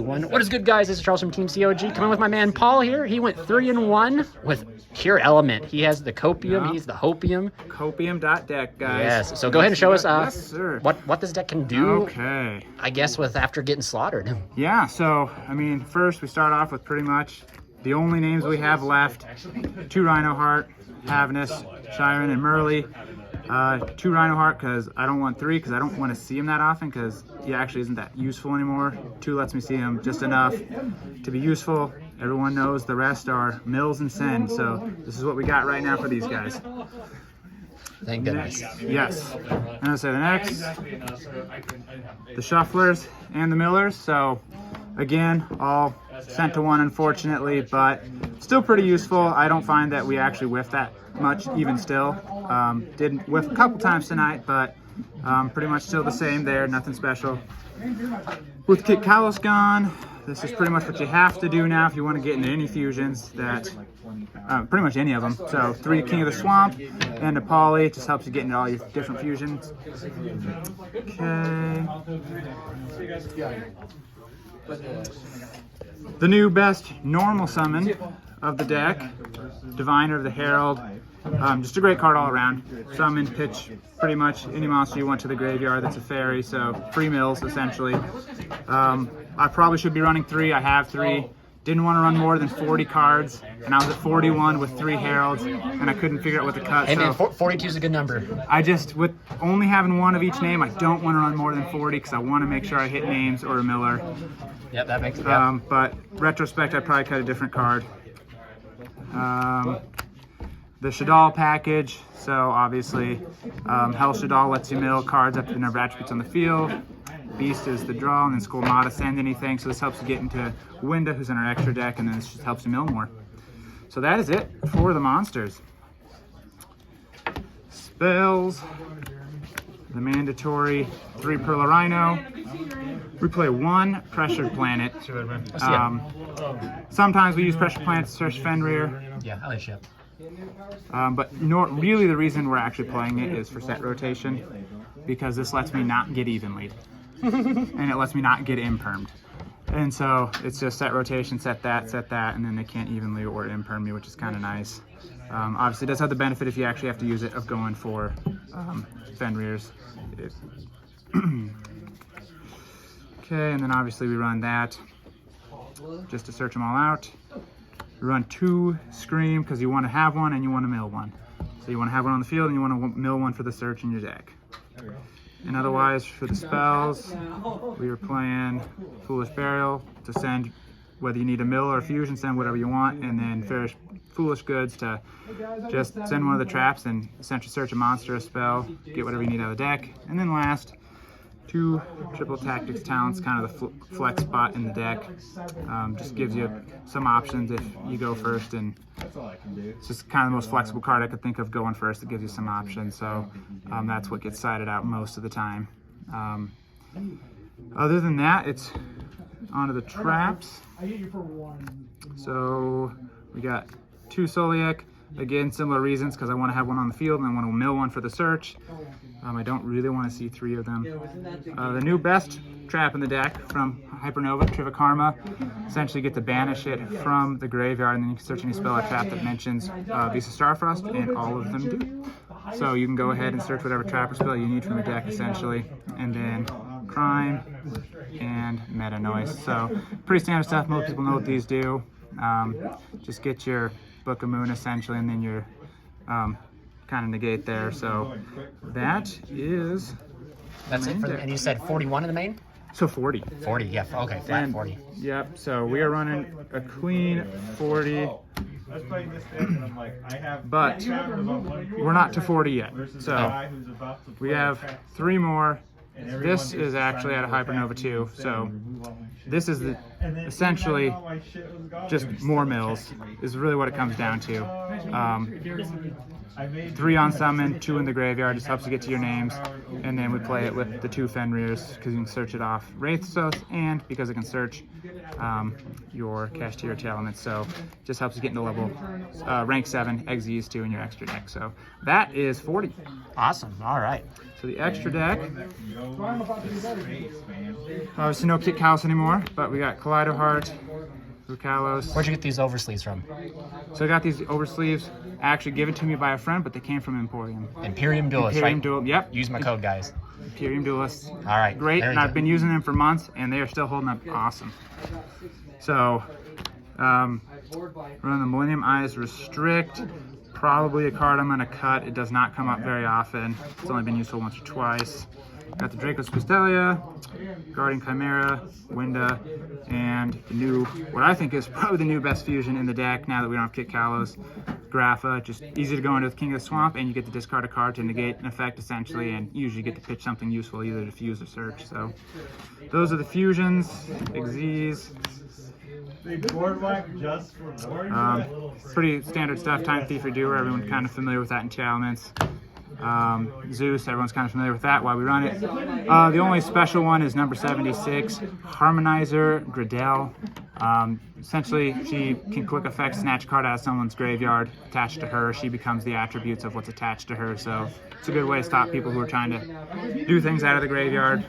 What is good, guys? This is Charles from Team COG. Coming with my man Paul here. He went 3-1 with Pure Element. He has the Copium. He's the Hopium. Copium.deck, guys. Yes. So go ahead and show us yes, sir. what this deck can do. Okay. I guess after getting slaughtered. Yeah. So I mean, first we start off with pretty much the only names we have left: 2 Rhino Heart, Havnus, Shiren, and Merly. 2 Rhino Heart because I don't want 3 because I don't want to see him that often because he actually isn't that useful anymore. 2 lets me see him just enough to be useful. Everyone knows the rest are Mills and Sen, so this is what we got right now for these guys. Thank goodness. Yes. And I'll say the next, the Shufflers and the Millers. So again, all sent to 1 unfortunately, but still pretty useful. I don't find that we actually whiff that much even still. Didn't whiff a couple times tonight, but pretty much still the same there, nothing special. With Kit Kalos gone, this is pretty much what you have to do now if you want to get into any fusions, that pretty much any of them. So 3 King of the Swamp and a Poly just helps you get into all your different fusions. Okay. The new best normal summon of the deck, Diviner of the Herald. Just a great card all around. Summon, pitch pretty much any monster you want to the graveyard that's a fairy, so free mills essentially. I probably should be running 3. I have 3. Didn't want to run more than 40 cards, and I was at 41 with 3 Heralds, and I couldn't figure out what to cut. Hey man, 42 is a good number. I just, with only having 1 of each name, I don't want to run more than 40 because I want to make sure I hit names or a Miller. Yep, that makes sense. But retrospect, I'd probably cut a different card. The Shadal package, so obviously Hell Shadal lets you mill cards up to the number of attributes on the field. Beast is the draw, and then Skullmata send anything, so this helps you get into Winda, who's in our extra deck, and then this just helps you mill more. So that is it for the monsters. Spells, the mandatory 3 Perla Rhino. We play 1 Pressured Planet. Sometimes we use Pressured Planet to search Fenrir. Yeah, I like ship. But really the reason we're actually playing it is for set rotation, because this lets me not get evenly. And it lets me not get impermed. And so it's just set rotation, set that, and then they can't evenly or imperm me, which is kind of nice. Obviously it does have the benefit, if you actually have to use it, of going for Fenrirs. Okay, and then obviously we run that just to search them all out. We run 2 Scream because you want to have 1 and you want to mill 1. So you want to have 1 on the field and you want to mill 1 for the search in your deck. And otherwise, for the spells, we were playing Foolish Burial to send, whether you need a mill or a fusion, send whatever you want, and then Foolish Goods to just send 1 of the traps and essentially search a monster, a spell, get whatever you need out of the deck. And then last, 2 Triple Tactics Talents, kind of the flex spot in the deck. Just gives you some options if you go first, and it's just kind of the most flexible card I could think of going first. It gives you some options, so that's what gets sided out most of the time. Other than that, it's onto the traps. So we got 2 Soliek. Again, similar reasons, because I want to have 1 on the field and I want to mill 1 for the search. I don't really want to see 3 of them. The new best trap in the deck from Hypernova, Trivikarma. Essentially get to banish it from the graveyard, and then you can search any spell or trap that mentions Visa Starfrost, and all of them do. So you can go ahead and search whatever trap or spell you need from the deck, essentially. And then Crime and Meta Noise. So pretty standard stuff. Most people know what these do. Just get your Book of Moon essentially, and then your kind of negate there. So that's it. And you said 41 in the main? So 40. 40, yeah. Okay, flat 40. Yep. So we are running a clean 40. But we're not to 40 yet. So we have 3 more. This is actually out of Hypernova 2. So this is essentially just more mills is really what it comes down to. 3 on summon, 2 in the graveyard, just helps you get to your names. And then we play it with the 2 Fenrirs because you can search it off Wraithsos, and because it can search your Cash Tier elements. So just helps you get into level rank 7 Xyz 2 in your extra deck. So that is 40. Awesome. All right. So the extra deck, obviously no Kit Kalos anymore, but we got Kaleido Heart, Rukalos. Where'd you get these oversleeves from? So I got these oversleeves actually given to me by a friend, but they came from Emporium. Imperium Duelist, Imperium right? Duel, yep. Use my code, guys. Imperium Duelists. All right. Great, There and you I've go. been using them for months, and they are still holding up awesome. So, run the Millennium Eyes Restrict. Probably a card I'm going to cut. It does not come up very often. It's only been useful once or twice. Got the Draco's Custelia, Guardian Chimera, Winda, and the new, what I think is probably the new best fusion in the deck now that we don't have Kit Kalos, Grapha. Just easy to go into with King of the Swamp, and you get to discard a card to negate an effect essentially, and usually get to pitch something useful, either to fuse or search. So those are the fusions, Xyz. Pretty standard stuff. Time Thief Redoer, everyone's kind of familiar with that in Elements. Zeus, everyone's kind of familiar with that, why we run it. The only special one is number 76, Harmonizer Gradell. Essentially, she can quick effect snatch a card out of someone's graveyard attached to her. She becomes the attributes of what's attached to her, so it's a good way to stop people who are trying to do things out of the graveyard.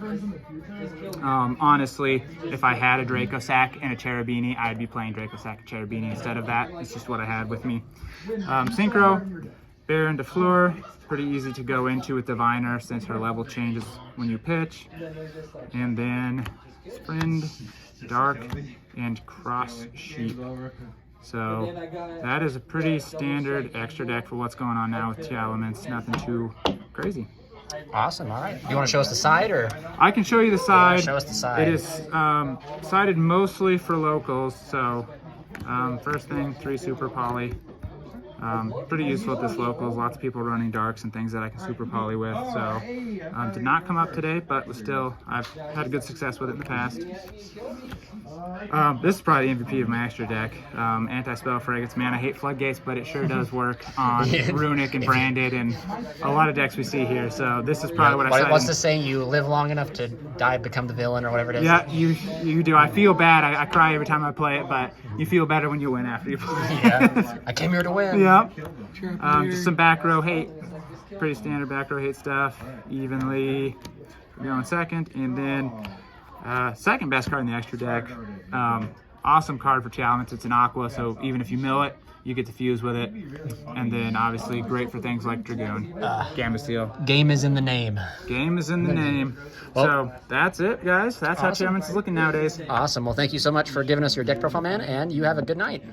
Honestly, if I had a Draco Sack and a Cherubini, I'd be playing Draco Sack and Cherubini instead of that. It's just what I had with me. Synchro, Baron DeFleur, pretty easy to go into with Diviner since her level changes when you pitch. And then Sprind, Dark, and Cross Sheep. So that is a pretty standard extra deck for what's going on now with 2 elements. Nothing too crazy. Awesome. All right. You want to show us the side, or? I can show you the side. Show us the side. It is sided mostly for locals. So first thing, 3 Super Poly. Pretty useful at this locals. Lots of people running darks and things that I can super poly with. So did not come up today, but was still, I've had good success with it in the past. This is probably the MVP of my extra deck. Anti-spell frigates. Man, I hate floodgates, but it sure does work on Runic and Branded and a lot of decks we see here. So this is probably what I said. What's the saying? You live long enough to die, become the villain, or whatever it is. Yeah, you do. I feel bad. I cry every time I play it, but you feel better when you win after you play. Yeah. I came here to win. Yep. Just some back row hate. Pretty standard back row hate stuff. Evenly going second, and then second best card in the extra deck. Awesome card for Challenge. It's an Aqua, so even if you mill it, you get to fuse with it. And then obviously great for things like Dragoon, Gamma Steel. Game is in the name. Game is in the name. Well, so that's it, guys. That's how Challenge is looking nowadays. Awesome. Well, thank you so much for giving us your deck profile, man, and you have a good night.